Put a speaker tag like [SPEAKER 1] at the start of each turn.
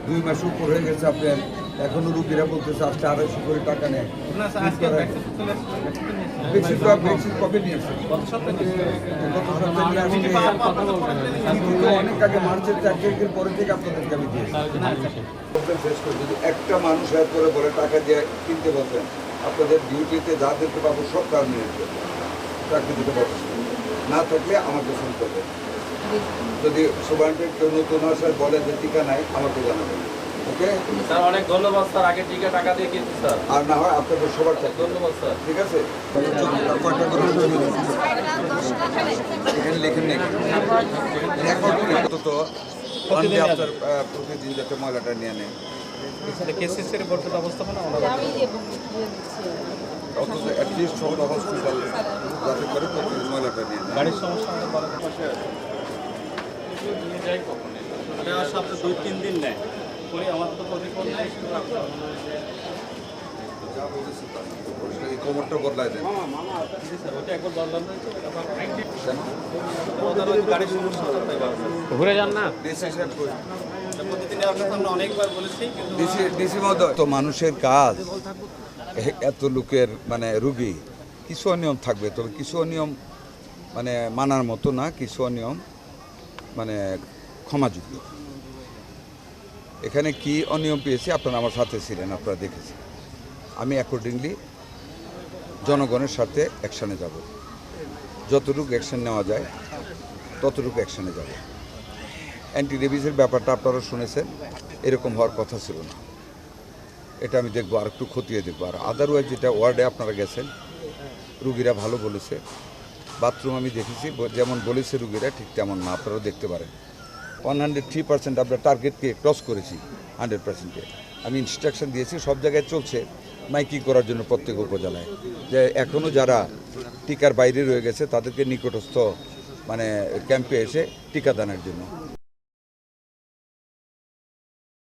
[SPEAKER 1] 2 মাস উপর হয়ে গেছে আপনার, এখনো রুগীরা বলতেছে আজকে 250 করে টাকা নেয়। ভ্যাকসিন কবে নিয়েছে? গত সপ্তাহে নিয়ে আসলে অনেক আগে মার্চের 4 তারিখের পরে থেকে আপনাদেরকে আমি দিয়েছি। শেষ করে যদি একটা মানুষ হেল্প করে বলে টাকা দিয়ে কিনতে বলছেন, আপনাদের ডিউটিতে যাদেরকে পাবো সব টার্মিনেট করবে, চাকরি দিতে পারবেন না, থাকলে আমাকে ফোন করবে। যদি সুপারিনটেন্ডেন্ট কেউ নতুন আসার বলে যে টিকা নাই, আমাকে জানাবেন। ওকে
[SPEAKER 2] স্যার, অনেক ধন্যবাদ স্যার। আগে টিকা টাকা দিয়ে কিনছি স্যার।
[SPEAKER 1] আর না হয় আপনাদের সবার থাকবে।
[SPEAKER 2] ধন্যবাদ স্যার।
[SPEAKER 1] ঠিক আছে, কয়টা করে এখানে লেখেন নেই এখন অন্তত প্রতিদিন যাতে ময়লাটা নিয়ে নেয়,
[SPEAKER 2] কেসিসির রিপোর্টের ব্যবস্থাপনা
[SPEAKER 1] অন্তত অ্যাটলিস্ট সবটা হসপিটাল যাতে করে প্রতিদিন ময়লাটা নিয়ে নেয়।
[SPEAKER 2] গাড়ির সমস্যা আমাদের বলা নিয়ে যাই কখন সপ্তাহে 2-3 দিন নেয় করি, আমার তো প্রতিফল নেই।
[SPEAKER 1] যা বলেছি তা এই খবরটা বদলায় দেন।
[SPEAKER 2] ওটা একবার বদলানো হয়েছে,
[SPEAKER 1] কেন
[SPEAKER 2] গাড়ির সমস্যা ঘুরে যান না।
[SPEAKER 1] ডিসি সাহেব কই?
[SPEAKER 2] প্রতিদিন আপনার সামনে অনেকবার বলেছি, কিন্তু
[SPEAKER 1] ডিসি মহোদয়, তো মানুষের কাজ এত লোকের মানে রুগী, কিছু অনিয়ম থাকবে, তবে কিছু অনিয়ম মানে মানার মতো না, কিছু অনিয়ম মানে ক্ষমাযোগ্য। এখানে কি অনিয়ম পেয়েছি আপনারা আমার সাথে ছিলেন, আপনারা দেখেছেন। আমি অ্যাকর্ডিংলি জনগণের সাথে অ্যাকশানে যাব, যতটুকু অ্যাকশান নেওয়া যায় ততটুকু অ্যাকশানে যাব। অ্যান্টি রেবিসের ব্যাপারটা আপনারা শুনেছেন, এরকম হওয়ার কথা ছিল না। এটা আমি দেখবো, আর একটু খতিয়ে দেখবো। আর আদারওয়াইজ যেটা ওয়ার্ডে আপনারা গেছেন, রুগীরা ভালো বলেছে, বাথরুম আমি দেখেছি যেমন বলেছে রুগীরা ঠিক তেমন না, আপনারাও দেখতে পারেন। 103% আমরা টার্গেটকে ক্রস করেছি, 100%-এ। আমি ইনস্ট্রাকশন দিয়েছি, সব জায়গায় চলছে মাইকিং করার জন্য প্রত্যেক উপজেলায়, যে এখনও যারা টিকার বাইরে রয়ে গেছে তাদেরকে নিকটস্থ মানে ক্যাম্পে এসে টিকাদানের জন্য।